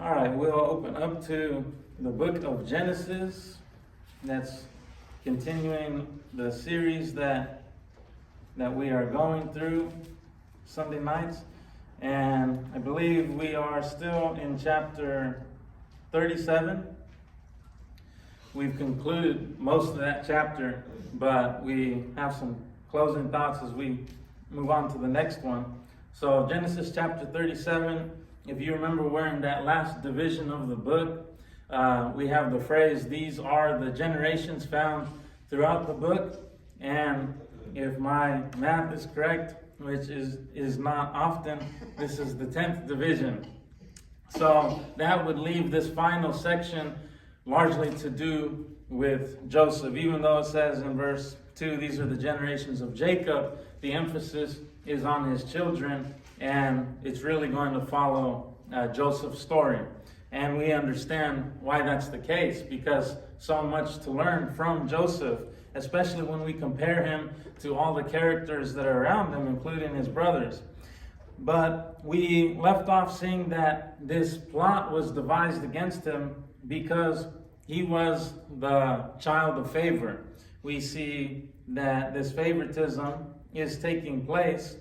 All right, we'll open up to the book of Genesis. That's continuing the series that we are going through Sunday nights. And I believe we are still in chapter 37. We've concluded most of that chapter, but we have some closing thoughts as we move on to the next one. So Genesis chapter 37, if you remember, we're in that last division of the book. We have the phrase, these are the generations found throughout the book. And if my math is correct, which is not often, this is the 10th division. So that would leave this final section largely to do with Joseph. Even though it says in verse 2, these are the generations of Jacob, the emphasis is on his children, and it's really going to follow Joseph's story. And we understand why that's the case, because so much to learn from Joseph, especially when we compare him to all the characters that are around him, including his brothers. But we left off seeing that this plot was devised against him because he was the child of favor. We see that this favoritism is taking place.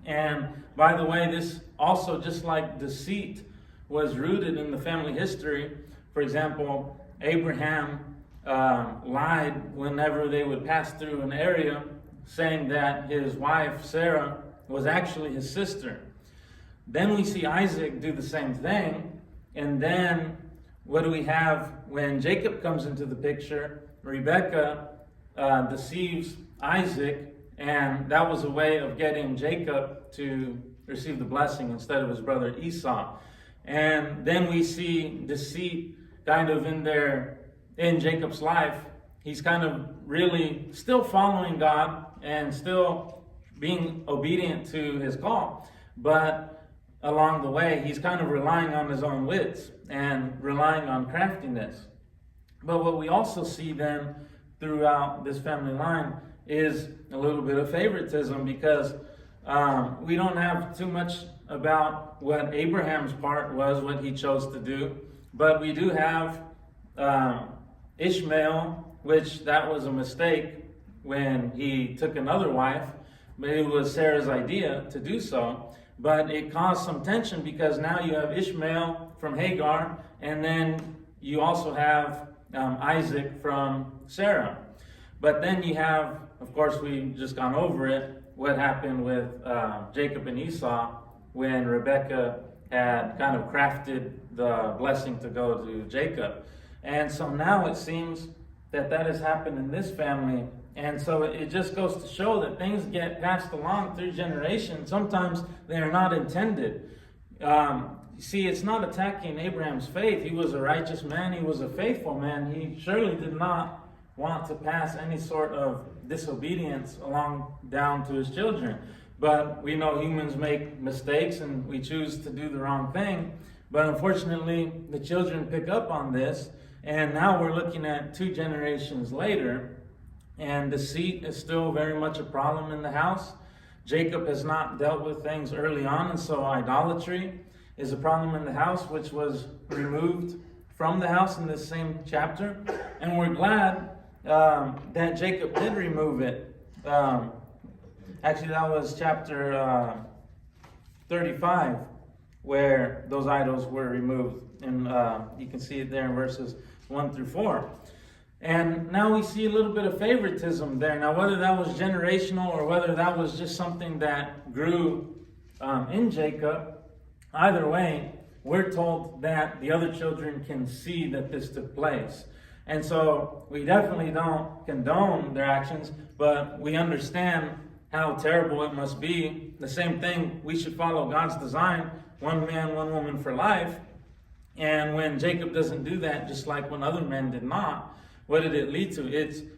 And by the way, this also, just like deceit was rooted in the family history. For example, Abraham lied whenever they would pass through an area, saying that his wife Sarah was actually his sister. Then we see Isaac do the same thing. And then what do we have when Jacob comes into the picture? Rebekah deceives Isaac, and that was a way of getting Jacob to receive the blessing instead of his brother Esau. And then we see deceit kind of in Jacob's life. He's kind of really still following God and still being obedient to his call. But along the way, he's kind of relying on his own wits and relying on craftiness. But what we also see then throughout this family line is a little bit of favoritism, because we don't have too much about what Abraham's part was, what he chose to do. But we do have Ishmael, which that was a mistake when he took another wife. But it was Sarah's idea to do so. But it caused some tension, because now you have Ishmael from Hagar, and then you also have Isaac from Sarah. But then you have, of course, we've just gone over it, what happened with Jacob and Esau when Rebekah had kind of crafted the blessing to go to Jacob. And so now it seems that has happened in this family. And so it just goes to show that things get passed along through generations. Sometimes they are not intended. You see, it's not attacking Abraham's faith. He was a righteous man. He was a faithful man. He surely did not want to pass any sort of disobedience along down to his children. But we know humans make mistakes and we choose to do the wrong thing. But unfortunately, the children pick up on this. And now we're looking at 2 generations later. And deceit is still very much a problem in the house. Jacob has not dealt with things early on, and so idolatry is a problem in the house, which was removed from the house in this same chapter. And we're glad that Jacob did remove it. Actually, that was chapter 35, where those idols were removed. And you can see it there in verses 1 through 4. And now we see a little bit of favoritism there. Now, whether that was generational or whether that was just something that grew in Jacob, either way, we're told that the other children can see that this took place. And so we definitely don't condone their actions, but we understand how terrible it must be. The same thing, we should follow God's design, one man, one woman for life. And when Jacob doesn't do that, just like when other men did not, what did it lead to?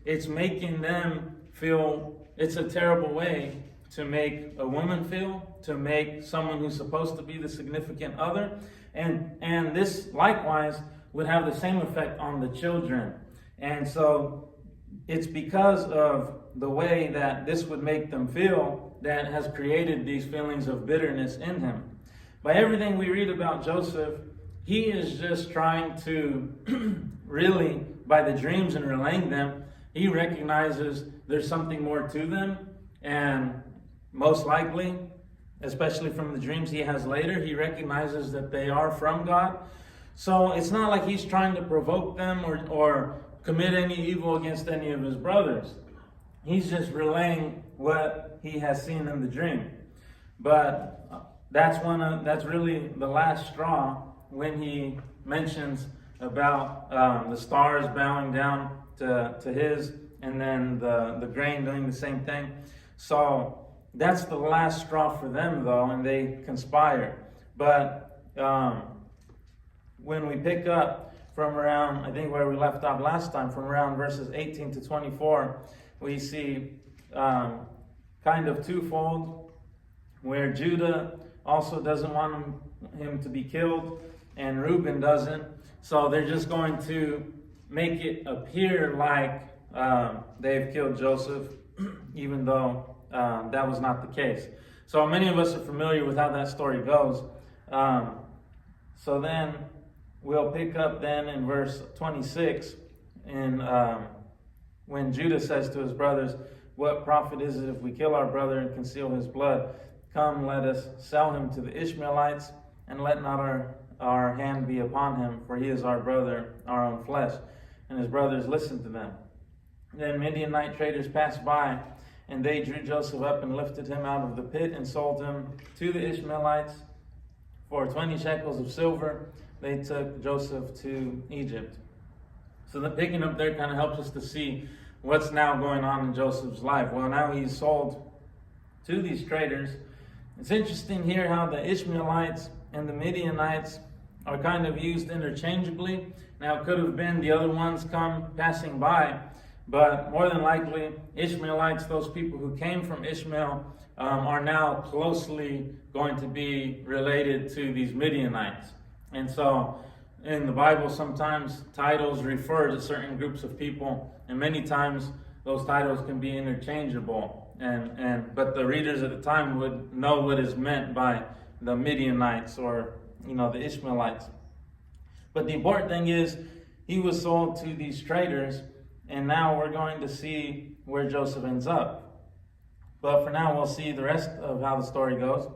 It's making them feel, it's a terrible way to make a woman feel, to make someone who's supposed to be the significant other. And this likewise would have the same effect on the children. And so it's because of the way that this would make them feel that has created these feelings of bitterness in him. By everything we read about Joseph, he is just trying to really, by the dreams and relaying them, he recognizes there's something more to them, and most likely, especially from the dreams he has later, he recognizes that they are from God. So it's not like he's trying to provoke them or commit any evil against any of his brothers. He's just relaying what he has seen in the dream. But that's really the last straw when he mentions about the stars bowing down to his, and then the grain doing the same thing. So that's the last straw for them, though, and they conspire. But when we pick up from around, I think where we left off last time, from around verses 18 to 24, we see kind of twofold, where Judah also doesn't want him to be killed, and Reuben doesn't. So they're just going to make it appear like they've killed Joseph, even though that was not the case. So many of us are familiar with how that story goes. So then we'll pick up then in verse 26, when Judah says to his brothers, "What profit is it if we kill our brother and conceal his blood? Come, let us sell him to the Ishmaelites, and let not our hand be upon him, for he is our brother, our own flesh." And his brothers listened to them. Then Midianite traders passed by, and they drew Joseph up and lifted him out of the pit and sold him to the Ishmaelites for 20 shekels of silver. They took Joseph to Egypt. So the picking up there kind of helps us to see what's now going on in Joseph's life. Well, now he's sold to these traders. It's interesting here how the Ishmaelites and the Midianites are kind of used interchangeably. Now, it could have been the other ones come passing by, but more than likely, Ishmaelites, those people who came from Ishmael, are now closely going to be related to these Midianites. And so, in the Bible, sometimes titles refer to certain groups of people, and many times those titles can be interchangeable. But the readers at the time would know what is meant by the Midianites or the Ishmaelites. But the important thing is he was sold to these traders, and now we're going to see where Joseph ends up. But for now, we'll see the rest of how the story goes.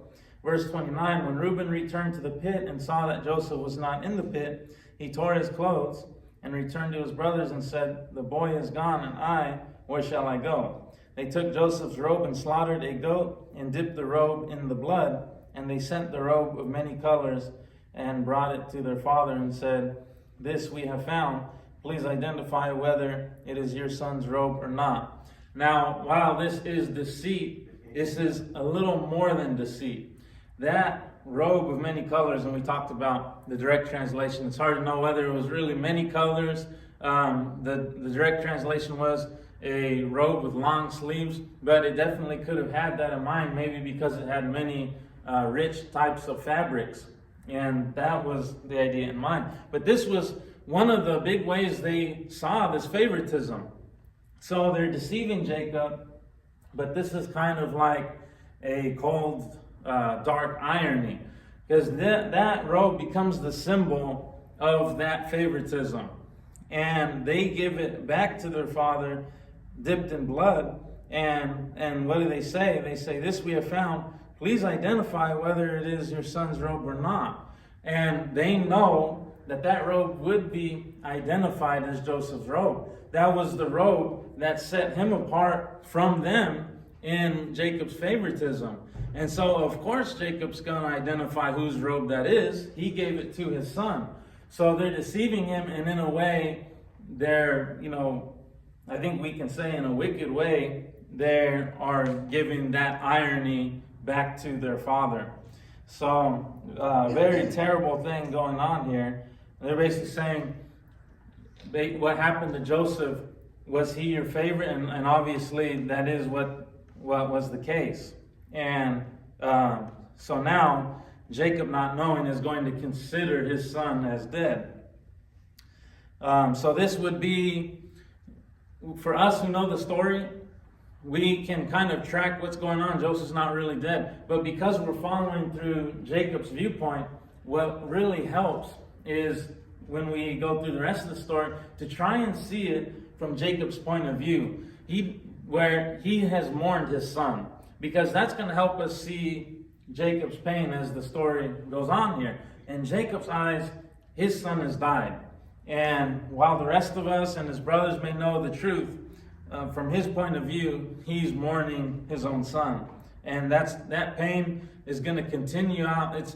Verse 29, when Reuben returned to the pit and saw that Joseph was not in the pit, he tore his clothes and returned to his brothers and said, "The boy is gone, and I, where shall I go?" They took Joseph's robe and slaughtered a goat and dipped the robe in the blood, and they sent the robe of many colors and brought it to their father and said, "This we have found. Please identify whether it is your son's robe or not." Now, while this is deceit, this is a little more than deceit. That robe of many colors, and we talked about the direct translation, it's hard to know whether it was really many colors. The direct translation was a robe with long sleeves, but it definitely could have had that in mind, maybe because it had many rich types of fabrics, and that was the idea in mind. But this was one of the big ways they saw this favoritism. So they're deceiving Jacob, but this is kind of like a cold, dark irony, because that robe becomes the symbol of that favoritism, and they give it back to their father dipped in blood. And what do they say? They say, "This we have found. Please identify whether it is your son's robe or not." And they know that robe would be identified as Joseph's robe. That was the robe that set him apart from them in Jacob's favoritism. And so, of course, Jacob's going to identify whose robe that is. He gave it to his son. So they're deceiving him, and in a way, they're, I think we can say in a wicked way, they are giving that irony back to their father. So, very terrible thing going on here. They're basically saying, what happened to Joseph, was he your favorite? And obviously that is what was the case. And so now Jacob, not knowing, is going to consider his son as dead. So this would be, for us who know the story, we can kind of track what's going on. Joseph's not really dead. But because we're following through Jacob's viewpoint, what really helps is, when we go through the rest of the story, to try and see it from Jacob's point of view, where he has mourned his son, because that's going to help us see Jacob's pain as the story goes on here. In Jacob's eyes, his son has died. And while the rest of us and his brothers may know the truth, from his point of view, he's mourning his own son. And that pain is going to continue out. It's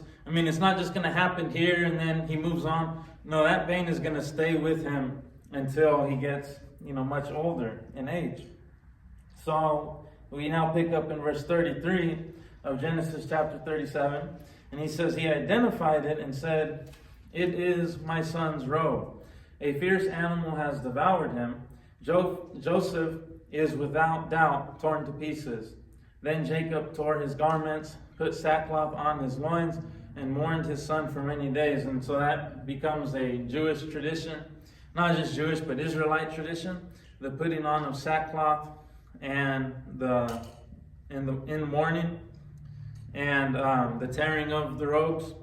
not just going to happen here and then he moves on. No, that pain is going to stay with him until he gets, much older in age. So we now pick up in verse 33 of Genesis chapter 37. And he says, he identified it and said, "It is my son's robe. A fierce animal has devoured him. Joseph is without doubt torn to pieces." Then Jacob tore his garments, put sackcloth on his loins, and mourned his son for many days. And so that becomes a Jewish tradition. Not just Jewish, but Israelite tradition. The putting on of sackcloth and in mourning, and the tearing of the robes.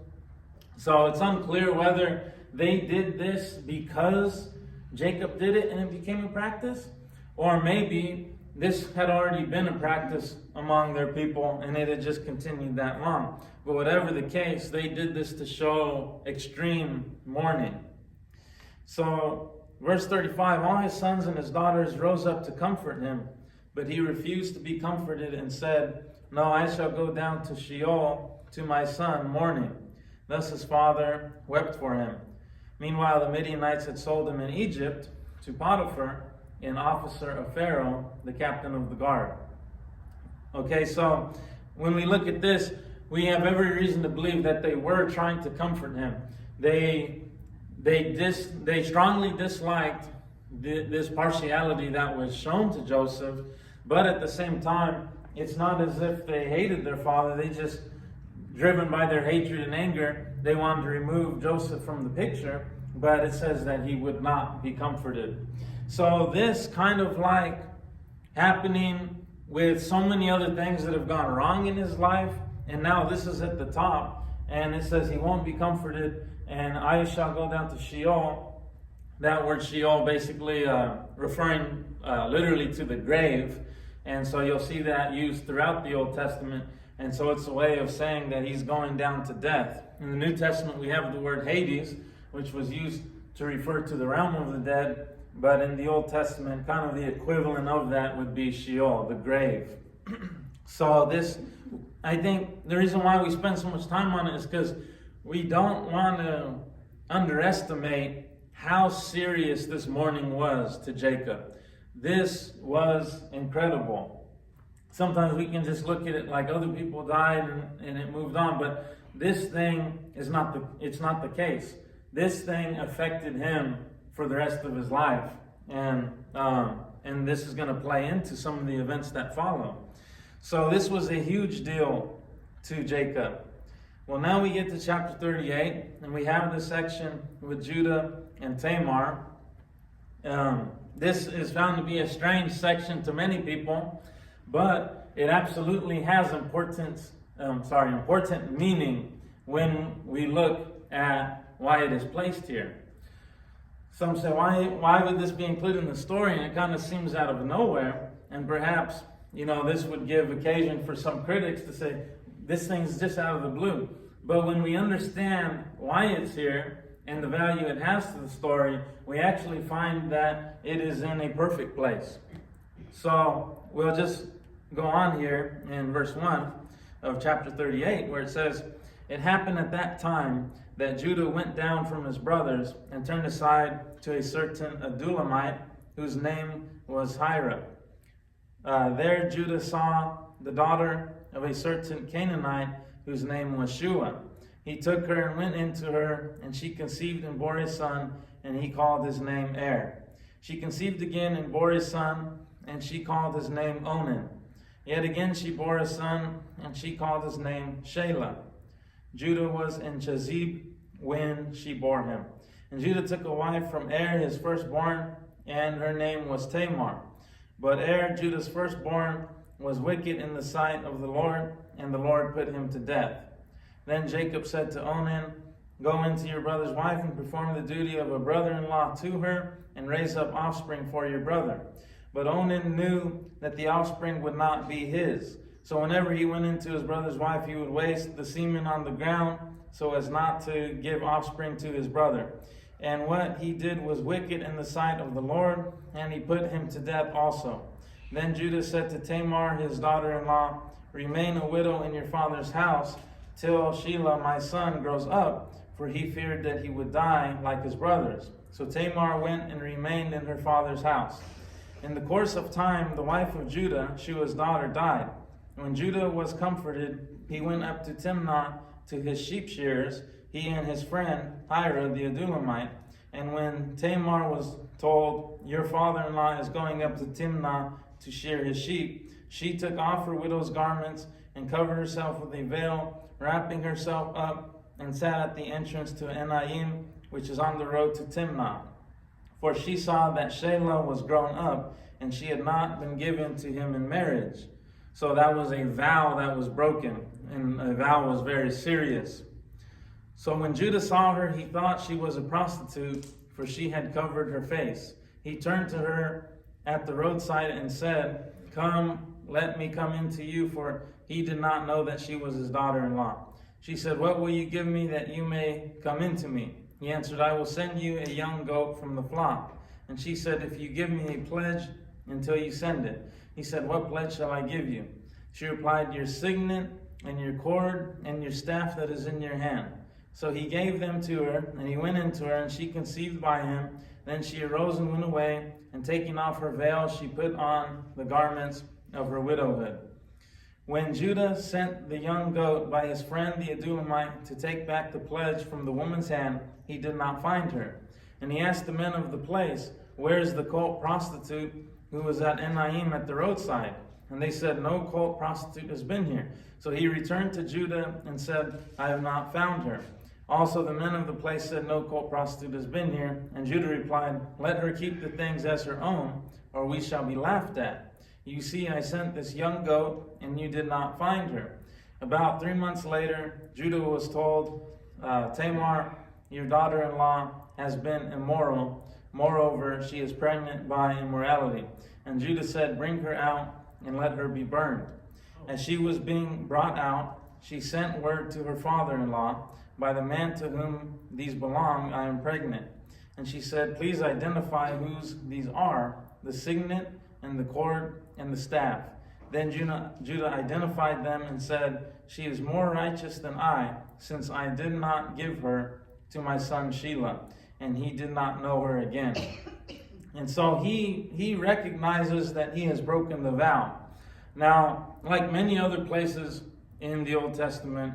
So it's unclear whether they did this because Jacob did it and it became a practice, or maybe this had already been a practice among their people and it had just continued that long. But whatever the case, they did this to show extreme mourning. So, verse 35, all his sons and his daughters rose up to comfort him, but he refused to be comforted and said, "No, I shall go down to Sheol to my son mourning." Thus his father wept for him. Meanwhile, the Midianites had sold him in Egypt to Potiphar, an officer of Pharaoh, the captain of the guard. Okay, so when we look at this, we have every reason to believe that they were trying to comfort him. They strongly disliked this partiality that was shown to Joseph, but at the same time, it's not as if they hated their father. They just, driven by their hatred and anger, they wanted to remove Joseph from the picture, but it says that he would not be comforted. So this kind of like happening with so many other things that have gone wrong in his life, and now this is at the top, and it says he won't be comforted, and I shall go down to Sheol. That word Sheol basically referring literally to the grave, and so you'll see that used throughout the Old Testament, and so it's a way of saying that he's going down to death. In the New Testament we have the word Hades, which was used to refer to the realm of the dead, but in the Old Testament, kind of the equivalent of that would be Sheol, the grave. So this, I think the reason why we spend so much time on it is because we don't want to underestimate how serious this mourning was to Jacob. This was incredible. Sometimes we can just look at it like other people died and it moved on, but this thing is not the case. This thing affected him for the rest of his life, and this is going to play into some of the events that follow. So this was a huge deal to Jacob. Well, now we get to chapter 38, and we have this section with Judah and Tamar. This is found to be a strange section to many people, but it absolutely has important meaning when we look at why it is placed here. Some say, why would this be included in the story? And it kind of seems out of nowhere. And perhaps, this would give occasion for some critics to say, this thing's just out of the blue. But when we understand why it's here and the value it has to the story, we actually find that it is in a perfect place. So we'll just go on here in verse 1 of chapter 38, where it says, "It happened at that time that Judah went down from his brothers and turned aside to a certain Adullamite whose name was Hira. There Judah saw the daughter of a certain Canaanite whose name was Shua. He took her and went into her, and she conceived and bore a son, and he called his name Er. She conceived again and bore a son, and she called his name Onan. Yet again she bore a son, and she called his name Shelah. Judah was in Chezib when she bore him. And Judah took a wife from Er, his firstborn, and her name was Tamar. But Er, Judah's firstborn, was wicked in the sight of the Lord, and the Lord put him to death. Then Jacob said to Onan, Go into your brother's wife and perform the duty of a brother-in-law to her and raise up offspring for your brother. But Onan knew that the offspring would not be his. So whenever he went into his brother's wife, he would waste the semen on the ground so as not to give offspring to his brother. And what he did was wicked in the sight of the Lord, and he put him to death also. Then Judah said to Tamar, his daughter-in-law, remain a widow in your father's house till Shelah, my son, grows up, for he feared that he would die like his brothers. So Tamar went and remained in her father's house. In the course of time, the wife of Judah, Shua's daughter, died. When Judah was comforted, he went up to Timnah to his sheep shearers, he and his friend Hira the Adulamite. And when Tamar was told, your father-in-law is going up to Timnah to shear his sheep, she took off her widow's garments and covered herself with a veil, wrapping herself up, and sat at the entrance to Enaim, which is on the road to Timnah. For she saw that Shelah was grown up, and she had not been given to him in marriage. So that was a vow that was broken, and a vow was very serious. So when Judah saw her, he thought she was a prostitute, for she had covered her face. He turned to her at the roadside and said, come, let me come in to you, for he did not know that she was his daughter-in-law. She said, what will you give me that you may come in to me? He answered, I will send you a young goat from the flock. And she said, if you give me a pledge until you send it. He said, what pledge shall I give you? She replied, your signet and your cord and your staff that is in your hand. So he gave them to her, and he went into her, and she conceived by him. Then she arose and went away, and taking off her veil, she put on the garments of her widowhood. When Judah sent the young goat by his friend the Adulamite to take back the pledge from the woman's hand, he did not find her. And he asked the men of the place, where is the cult prostitute who was at Enaim at the roadside? And they said, no cult prostitute has been here. So he returned to Judah and said, I have not found her. Also the men of the place said, no cult prostitute has been here. And Judah replied, let her keep the things as her own, or we shall be laughed at. You see, I sent this young goat, and you did not find her. About 3 months later, Judah was told, Tamar, your daughter-in-law, has been immoral. Moreover, she is pregnant by immorality. And Judah said, bring her out and let her be burned. As she was being brought out, she sent word to her father-in-law, by the man to whom these belong, I am pregnant. And she said, please identify whose these are, the signet and the cord and the staff. Then Judah identified them and said, she is more righteous than I, since I did not give her to my son Shelah, and he did not know her again. And so he recognizes that he has broken the vow. Now, like many other places in the Old Testament,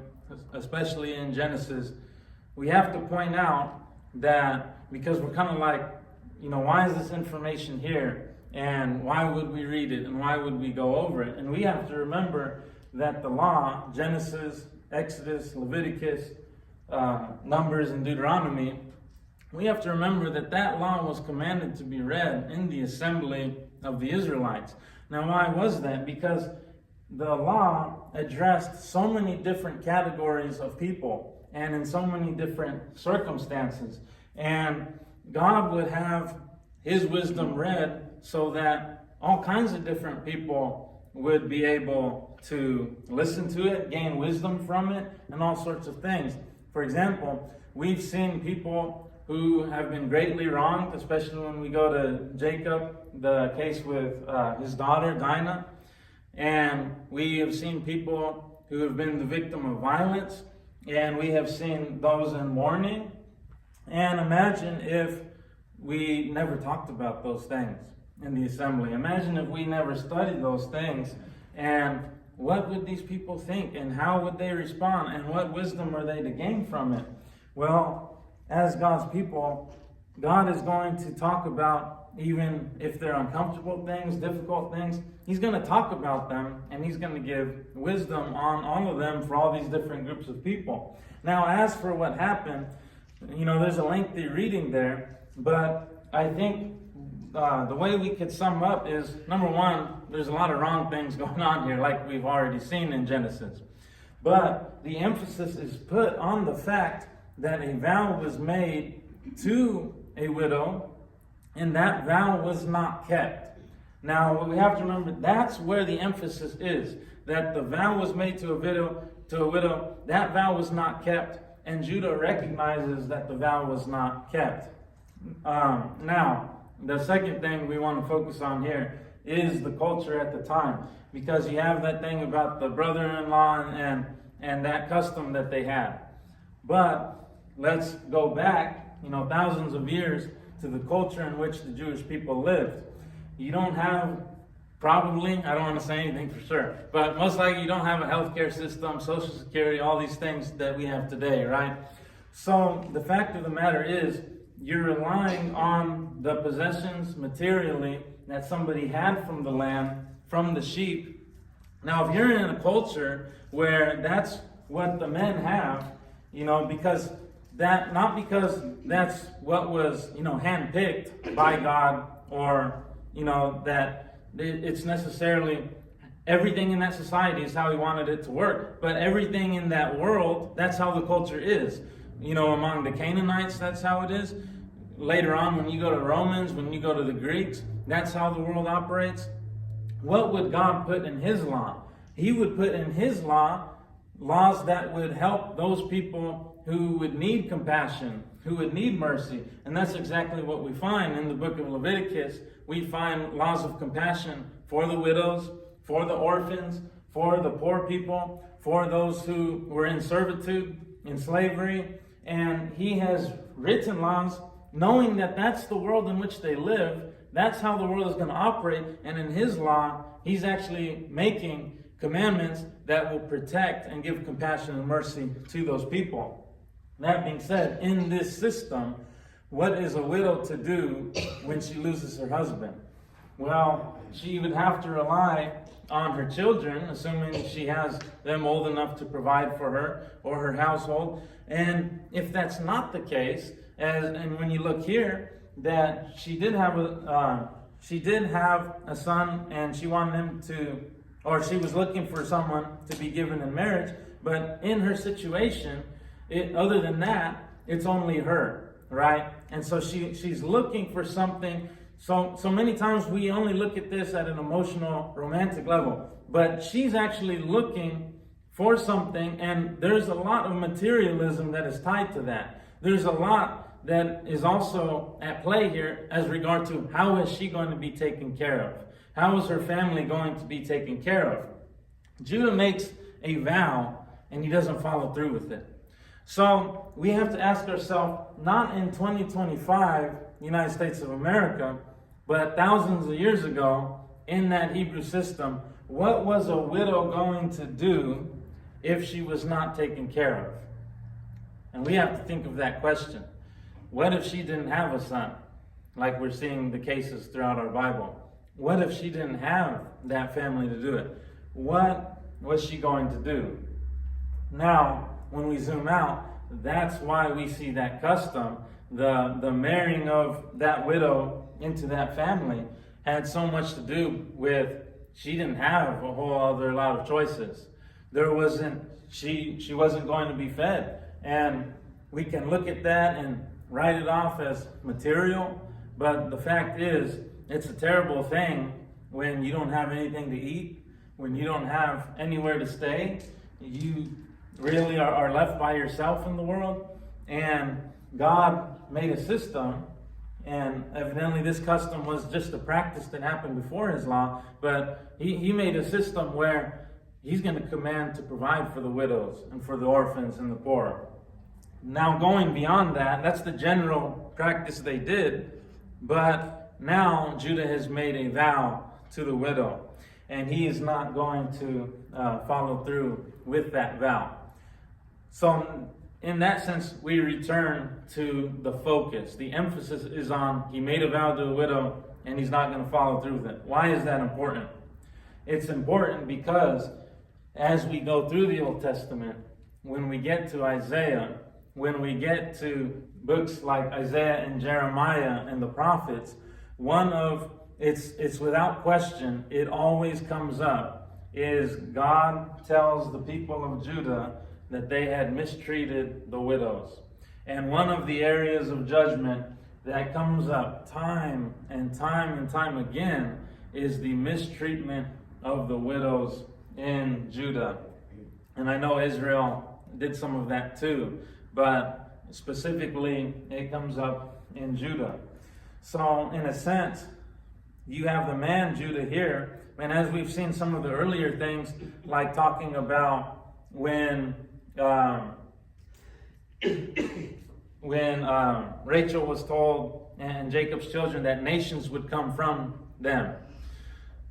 especially in Genesis, we have to point out that, because we're kind of like, why is this information here? And why would we read it? And why would we go over it? And we have to remember that the law, Genesis, Exodus, Leviticus, Numbers, and Deuteronomy, we have to remember that that law was commanded to be read in the assembly of the Israelites. Now, why was that? Because the law addressed so many different categories of people and in so many different circumstances. And God would have his wisdom read so that all kinds of different people would be able to listen to it, gain wisdom from it, and all sorts of things. For example, we've seen people who have been greatly wronged, especially when we go to Jacob, the case with his daughter, Dinah. And we have seen people who have been the victim of violence, and we have seen those in mourning. And imagine if we never talked about those things in the assembly. Imagine if we never studied those things, and what would these people think, and how would they respond, and what wisdom are they to gain from it? Well, as God's people, God is going to talk about, even if they're uncomfortable things, difficult things, he's going to talk about them, and he's going to give wisdom on all of them for all these different groups of people. Now, as for what happened, there's a lengthy reading there, but I think the way we could sum up is, number one, there's a lot of wrong things going on here, like we've already seen in Genesis. But the emphasis is put on the fact that a vow was made to a widow, and that vow was not kept. Now, what we have to remember, that's where the emphasis is, that the vow was made to a widow, that vow was not kept, and Judah recognizes that the vow was not kept. Now, the second thing we want to focus on here is the culture at the time, because you have that thing about the brother-in-law and that custom that they had. But let's go back, thousands of years to the culture in which the Jewish people lived. You don't have, probably, I don't want to say anything for sure, but most likely you don't have a healthcare system, Social Security, all these things that we have today, right? So the fact of the matter is, you're relying on the possessions materially that somebody had from the land, from the sheep. Now, if you're in a culture where that's what the men have, because not because that's what was, handpicked by God, or, that it's necessarily everything in that society is how he wanted it to work, but everything in that world, that's how the culture is. Among the Canaanites, that's how it is. Later on, when you go to Romans, when you go to the Greeks, that's how the world operates. What would God put in his law? He would put in his law laws that would help those people who would need compassion, who would need mercy. And that's exactly what we find in the book of Leviticus. We find laws of compassion for the widows, for the orphans, for the poor people, for those who were in servitude, in slavery. And he has written laws knowing that that's the world in which they live. That's how the world is going to operate. And in his law, he's actually making commandments that will protect and give compassion and mercy to those people. That being said, in this system, what is a widow to do when she loses her husband? Well, she would have to rely on her children, assuming she has them old enough to provide for her or her household. And if that's not the case, and when you look here, that she did have a son, and she wanted him to, or she was looking for someone to be given in marriage. But in her situation, other than that, it's only her, right? And so she's looking for something. So many times we only look at this at an emotional, romantic level, but she's actually looking for something, and there's a lot of materialism that is tied to that. There's a lot that is also at play here as regard to how is she going to be taken care of? How is her family going to be taken care of? Judah makes a vow, and he doesn't follow through with it. So we have to ask ourselves, not in 2025, United States of America, but thousands of years ago, in that Hebrew system, what was a widow going to do if she was not taken care of? And we have to think of that question. What if she didn't have a son, like we're seeing the cases throughout our Bible? What if she didn't have that family to do it? What was she going to do? Now, when we zoom out, that's why we see that custom, the marrying of that widow into that family had so much to do with she didn't have a whole other lot of choices. She wasn't going to be fed. And we can look at that and write it off as material, but the fact is, it's a terrible thing when you don't have anything to eat, when you don't have anywhere to stay. You really are left by yourself in the world. And God made a system, and evidently this custom was just a practice that happened before his law, but he made a system where he's going to command to provide for the widows and for the orphans and the poor. Now, going beyond that, that's the general practice they did, but now Judah has made a vow to the widow, and he is not going to follow through with that vow. So in that sense, we return to the focus. The emphasis is on he made a vow to a widow, and he's not going to follow through with it. Why is that important? It's important because as we go through the Old Testament, when we get to Isaiah, when we get to books like Isaiah and Jeremiah and the prophets, it's without question, it always comes up, is God tells the people of Judah that they had mistreated the widows. And one of the areas of judgment that comes up time and time again is the mistreatment of the widows in Judah. And I know Israel did some of that too, but specifically it comes up in Judah. So in a sense, you have the man Judah here, and as we've seen some of the earlier things, like talking about when Rachel was told, and Jacob's children, that nations would come from them.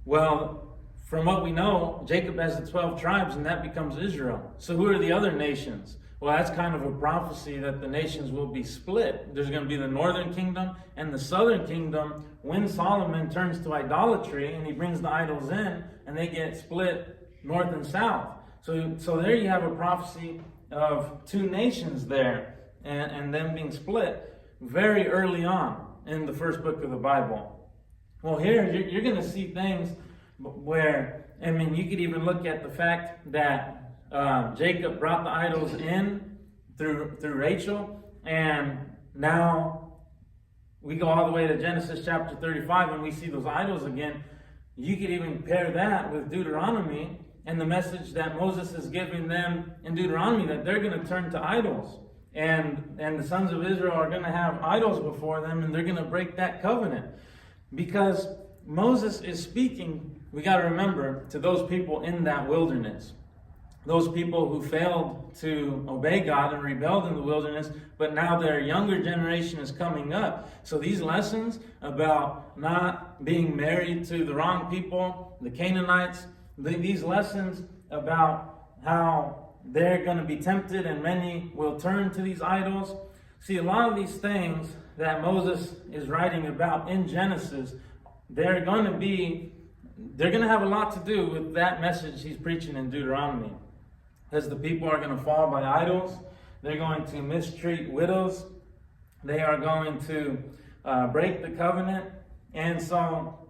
Well, from what we know, Jacob has the 12 tribes, and that becomes Israel. So who are the other nations? Well, that's kind of a prophecy that the nations will be split. There's going to be the northern kingdom and the southern kingdom when Solomon turns to idolatry and he brings the idols in, and they get split north and south. So there you have a prophecy of two nations there, and them being split very early on in the first book of the Bible. Well, here you're going to see things where, I mean, you could even look at the fact that Jacob brought the idols in through Rachel, and now we go all the way to Genesis chapter 35 and we see those idols again. You could even pair that with Deuteronomy and the message that Moses is giving them in Deuteronomy, that they're going to turn to idols, and the sons of Israel are going to have idols before them, and they're going to break that covenant. Because Moses is speaking, we got to remember, to those people in that wilderness. Those people who failed to obey God and rebelled in the wilderness, but now their younger generation is coming up. So these lessons about not being married to the wrong people, the Canaanites, these lessons about how they're going to be tempted and many will turn to these idols. See, a lot of these things that Moses is writing about in Genesis, they're going to have a lot to do with that message he's preaching in Deuteronomy. As the people are going to fall by idols, they're going to mistreat widows, they are going to break the covenant. And so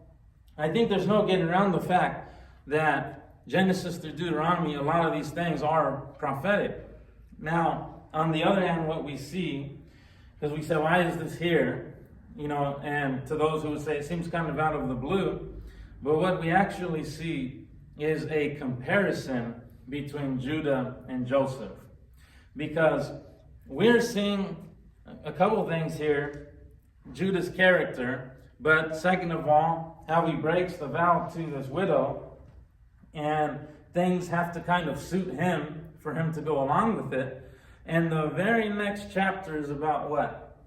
I think there's no getting around the fact that Genesis through Deuteronomy, a lot of these things are prophetic. Now, on the other hand, what we see, because we say, why is this here? And to those who would say it seems kind of out of the blue, but what we actually see is a comparison between Judah and Joseph. Because we're seeing a couple things here. Judah's character, but second of all, how he breaks the vow to this widow, and things have to kind of suit him for him to go along with it. And the very next chapter is about what?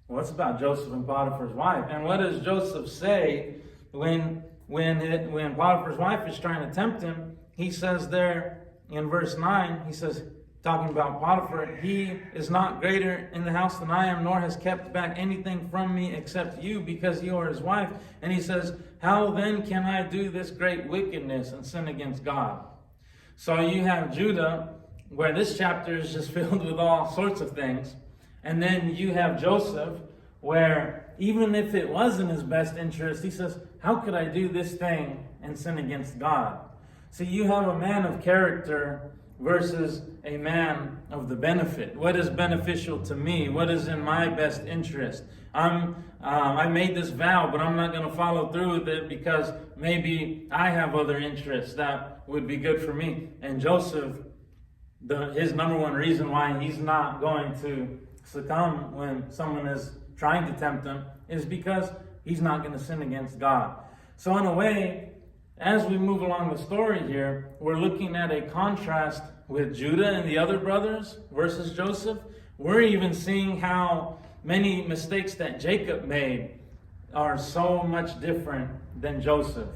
Well, it's about Joseph and Potiphar's wife. And what does Joseph say when Potiphar's wife is trying to tempt him? He says there in verse 9, he says, talking about Potiphar, he is not greater in the house than I am, nor has kept back anything from me except you, because you are his wife. And he says, how then can I do this great wickedness and sin against God? So you have Judah, where this chapter is just filled with all sorts of things. And then you have Joseph, where even if it was in his best interest, he says, how could I do this thing and sin against God? So you have a man of character versus a man of the benefit. What is beneficial to me? What is in my best interest? I made this vow, but I'm not going to follow through with it because maybe I have other interests that would be good for me. And Joseph, his number one reason why he's not going to succumb when someone is trying to tempt him is because he's not going to sin against God. So in a way, as we move along the story here, we're looking at a contrast with Judah and the other brothers versus Joseph. We're even seeing how many mistakes that Jacob made are so much different than Joseph.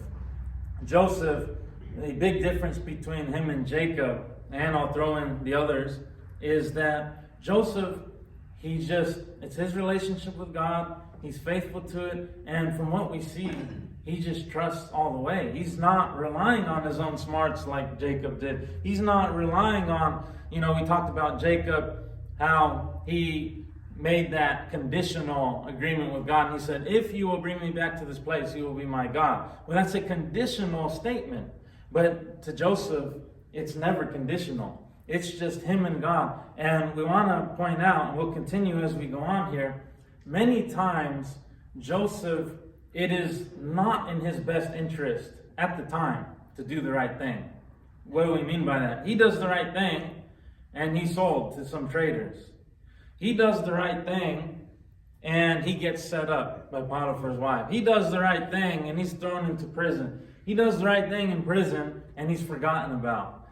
Joseph, the big difference between him and Jacob, and I'll throw in the others, is that Joseph, it's his relationship with God, he's faithful to it, and from what we see, he just trusts all the way. He's not relying on his own smarts like Jacob did. He's not relying on, we talked about Jacob, how he made that conditional agreement with God. And he said, if you will bring me back to this place, you will be my God. Well, that's a conditional statement. But to Joseph, it's never conditional. It's just him and God. And we want to point out, and we'll continue as we go on here, many times Joseph, it is not in his best interest at the time to do the right thing. What do we mean by that? He does the right thing, and he's sold to some traders. He does the right thing, and he gets set up by Potiphar's wife. He does the right thing, and he's thrown into prison. He does the right thing in prison, and he's forgotten about.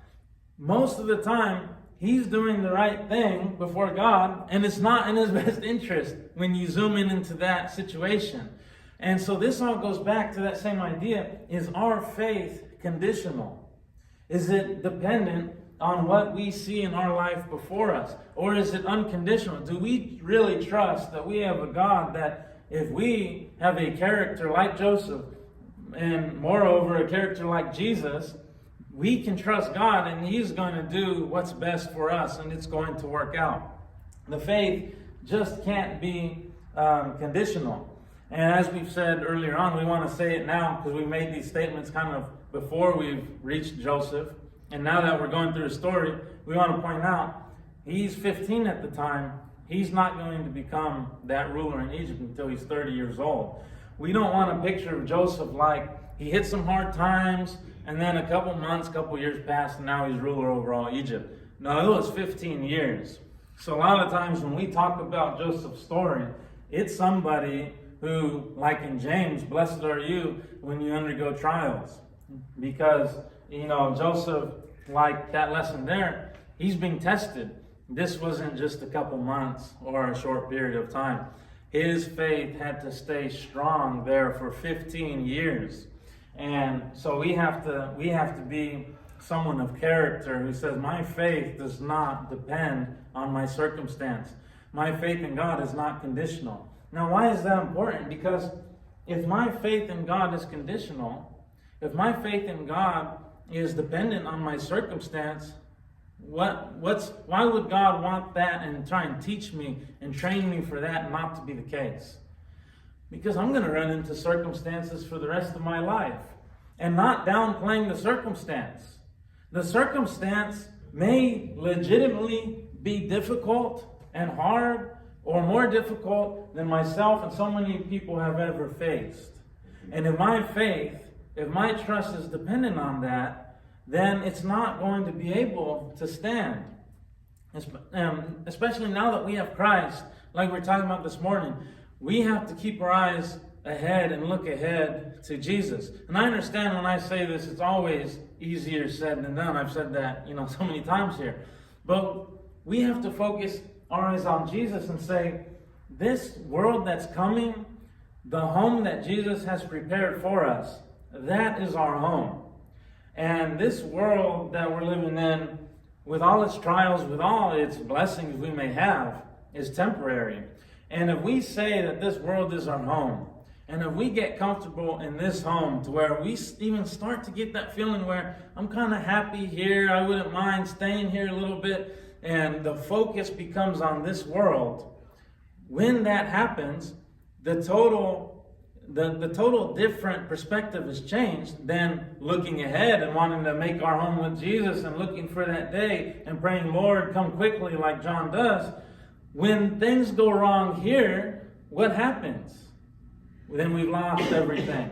Most of the time, he's doing the right thing before God, and it's not in his best interest when you zoom in into that situation. And so this all goes back to that same idea. Is our faith conditional? Is it dependent on what we see in our life before us? Or is it unconditional? Do we really trust that we have a God that if we have a character like Joseph, and moreover a character like Jesus, we can trust God and he's going to do what's best for us and it's going to work out. The faith just can't be conditional. And as we've said earlier on, we want to say it now because we made these statements kind of before we've reached Joseph. And now that we're going through his story, we want to point out he's 15 at the time. He's not going to become that ruler in Egypt until he's 30 years old. We don't want a picture of Joseph like he hit some hard times and then a couple months, couple years passed and now he's ruler over all Egypt. No, it was 15 years. So a lot of times when we talk about Joseph's story, it's somebody who, like in James, blessed are you when you undergo trials. Because, Joseph, like that lesson there, he's being tested. This wasn't just a couple months or a short period of time. His faith had to stay strong there for 15 years. And so we have to be someone of character who says, my faith does not depend on my circumstance. My faith in God is not conditional. Now, why is that important? Because if my faith in God is conditional, if my faith in God is dependent on my circumstance, why would God want that and try and teach me and train me for that not to be the case? Because I'm going to run into circumstances for the rest of my life. And not downplaying the circumstance. The circumstance may legitimately be difficult and hard, or more difficult than myself and so many people have ever faced. And if my faith, if my trust is dependent on that, then it's not going to be able to stand. Especially now that we have Christ, like we were talking about this morning, we have to keep our eyes ahead and look ahead to Jesus. And I understand when I say this, it's always easier said than done. I've said that, so many times here. But we have to focus our eyes on Jesus and say, this world that's coming, the home that Jesus has prepared for us, that is our home. And this world that we're living in, with all its trials, with all its blessings we may have, is temporary. And if we say that this world is our home, and if we get comfortable in this home to where we even start to get that feeling where I'm kind of happy here, I wouldn't mind staying here a little bit, and the focus becomes on this world, when that happens, the total different perspective is changed than looking ahead and wanting to make our home with Jesus and looking for that day and praying, Lord, come quickly like John does. When things go wrong here, what happens? Then we've lost everything.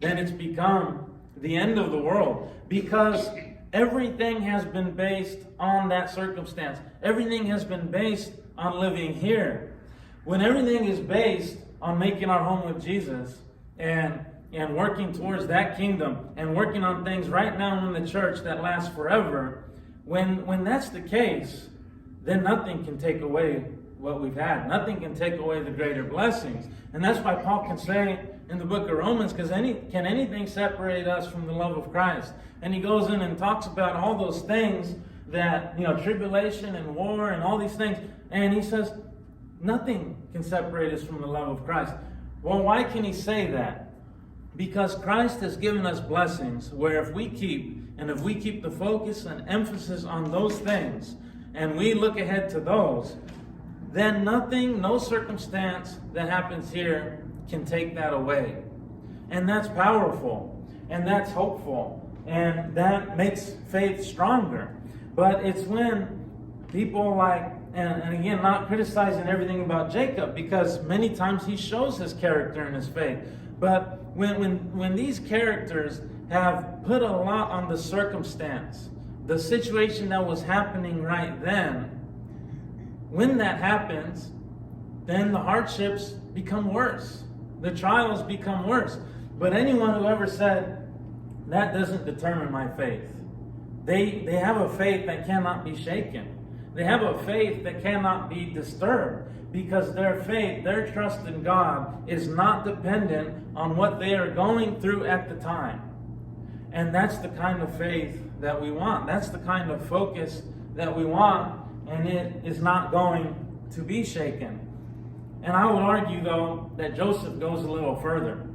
Then it's become the end of the world because everything has been based on that circumstance. Everything has been based on living here. When everything is based on making our home with Jesus and working towards that kingdom and working on things right now in the church that last forever, when that's the case, then nothing can take away what we've had. Nothing can take away the greater blessings. And that's why Paul can say in the book of Romans, because can anything separate us from the love of Christ? And he goes in and talks about all those things that, tribulation and war and all these things. And he says, nothing can separate us from the love of Christ. Well, why can he say that? Because Christ has given us blessings where if we keep the focus and emphasis on those things, and we look ahead to those, then nothing, no circumstance that happens here can take that away. And that's powerful, and that's hopeful, and that makes faith stronger. But it's when people like, and again, not criticizing everything about Jacob, because many times he shows his character and his faith. But when these characters have put a lot on the circumstance, the situation that was happening right then, when that happens, then the hardships become worse. The trials become worse. But anyone who ever said, that doesn't determine my faith, they have a faith that cannot be shaken. They have a faith that cannot be disturbed, because their faith, their trust in God is not dependent on what they are going through at the time. And that's the kind of faith that we want. That's the kind of focus that we want, and it is not going to be shaken. And I would argue, though, that Joseph goes a little further,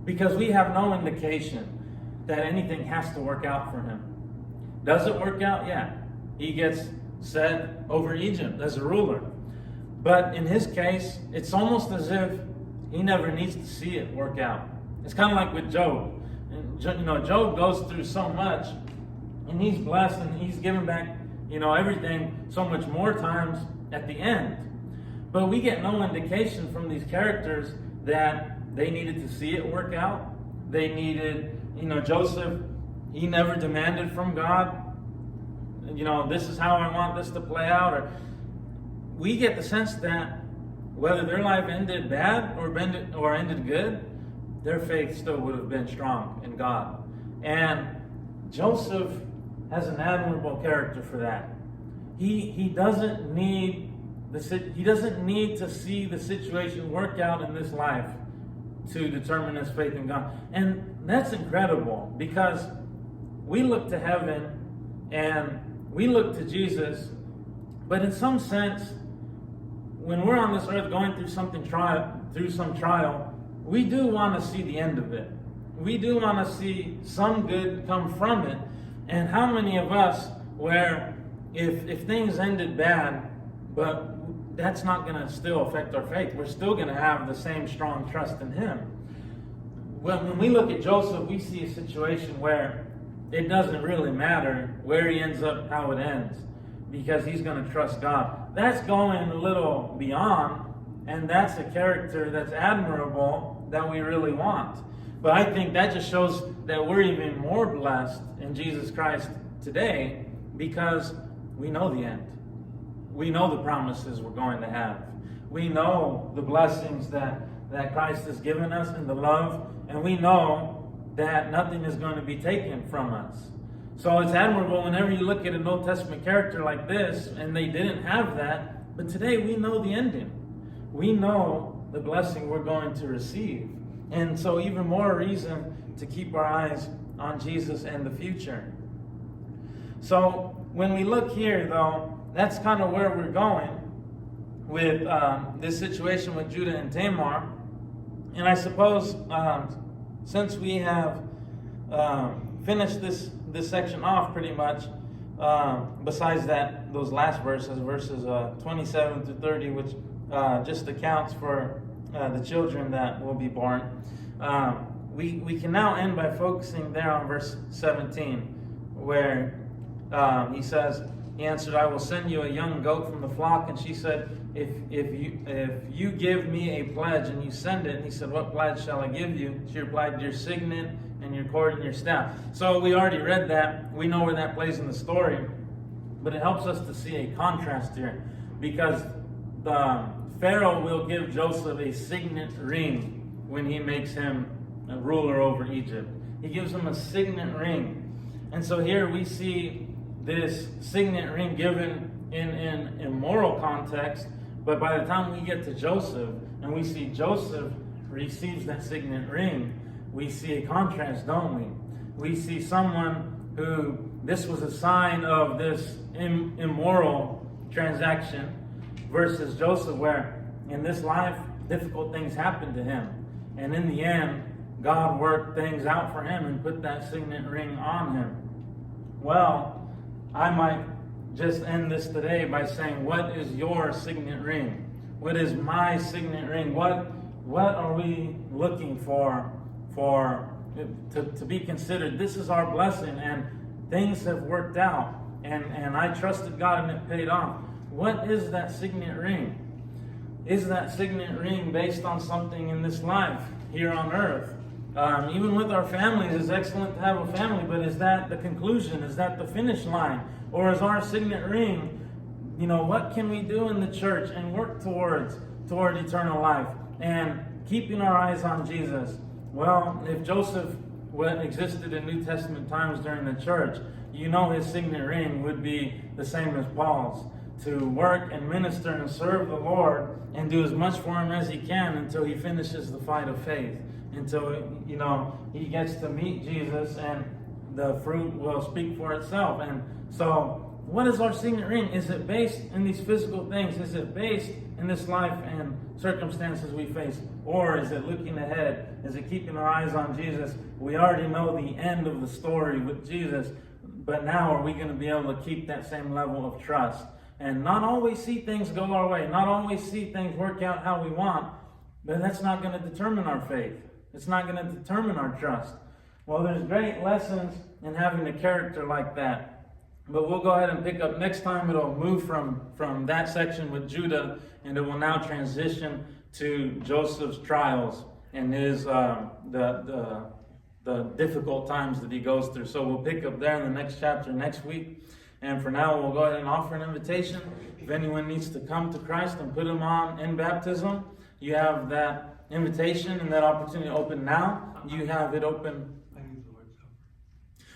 because we have no indication that anything has to work out for him. Does it work out? Yeah. He gets set over Egypt as a ruler. But in his case, it's almost as if he never needs to see it work out. It's kind of like with Job. And, Job goes through so much, and he's blessed, and he's given back, everything so much more times at the end. But we get no indication from these characters that they needed to see it work out. They needed, Joseph, he never demanded from God, this is how I want this to play out. Or we get the sense that whether their life ended bad or ended good, their faith still would have been strong in God. And Joseph has an admirable character for that. He doesn't need to see the situation work out in this life to determine his faith in God. And that's incredible, because we look to heaven and we look to Jesus, but in some sense, when we're on this earth going through some trial, we do want to see the end of it. We do want to see some good come from it. And how many of us, where if things ended bad, but that's not going to still affect our faith, we're still going to have the same strong trust in him. When we look at Joseph, we see a situation where it doesn't really matter where he ends up, how it ends, because he's going to trust God. That's going a little beyond, and that's a character that's admirable that we really want. But I think that just shows that we're even more blessed in Jesus Christ today, because we know the end. We know the promises we're going to have. We know the blessings that Christ has given us and the love, and we know that nothing is going to be taken from us. So it's admirable whenever you look at an Old Testament character like this, and they didn't have that, but today we know the ending. We know the blessing we're going to receive. And so even more reason to keep our eyes on Jesus and the future. So when we look here, though, that's kind of where we're going with this situation with Judah and Tamar. And I suppose since we have finished this section off pretty much, besides those last verses 27 to 30, which just accounts for the children that will be born, we can now end by focusing there on verse 17, where he says, he answered, I will send you a young goat from the flock. And she said, if you give me a pledge and you send it. And he said, what pledge shall I give you? She replied, your signet and your cord and your staff. So we already read that. We know where that plays in the story. But it helps us to see a contrast here, because the Pharaoh will give Joseph a signet ring when he makes him a ruler over Egypt. He gives him a signet ring. And so here we see this signet ring given in moral context, but by the time we get to Joseph and we see Joseph receives that signet ring, we see a contrast, don't we? We see someone who, this was a sign of this immoral transaction, versus Joseph, where in this life difficult things happened to him, and in the end God worked things out for him and put that signet ring on him. Well, I might just end this today by saying, what is your signet ring? What is my signet ring? What are we looking for to be considered? This is our blessing, and things have worked out. and I trusted God and it paid off. What is that signet ring? Is that signet ring based on something in this life here on earth? Even with our families, it's excellent to have a family, but is that the conclusion? Is that the finish line? Or is our signet ring, what can we do in the church and work toward eternal life and keeping our eyes on Jesus? Well, if Joseph existed in New Testament times during the church, his signet ring would be the same as Paul's, to work and minister and serve the Lord and do as much for him as he can until he finishes the fight of faith, until he gets to meet Jesus and the fruit will speak for itself. And so what is our signet ring? Is it based in these physical things? Is it based in this life and circumstances we face? Or is it looking ahead? Is it keeping our eyes on Jesus? We already know the end of the story with Jesus, but now are we going to be able to keep that same level of trust and not always see things go our way, not always see things work out how we want? But that's not going to determine our faith. It's not going to determine our trust. Well, there's great lessons in having a character like that. But we'll go ahead and pick up next time. It'll move from that section with Judah, and it will now transition to Joseph's trials and his the difficult times that he goes through. So we'll pick up there in the next chapter next week. And for now, we'll go ahead and offer an invitation. If anyone needs to come to Christ and put him on in baptism, you have that invitation and that opportunity open now. You have it open.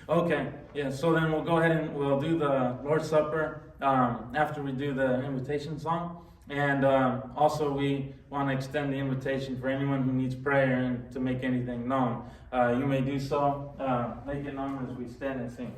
Okay, yeah, so then we'll go ahead and we'll do the Lord's Supper after we do the invitation song. And also we want to extend the invitation for anyone who needs prayer and to make anything known. You may do so. Make it known as we stand and sing.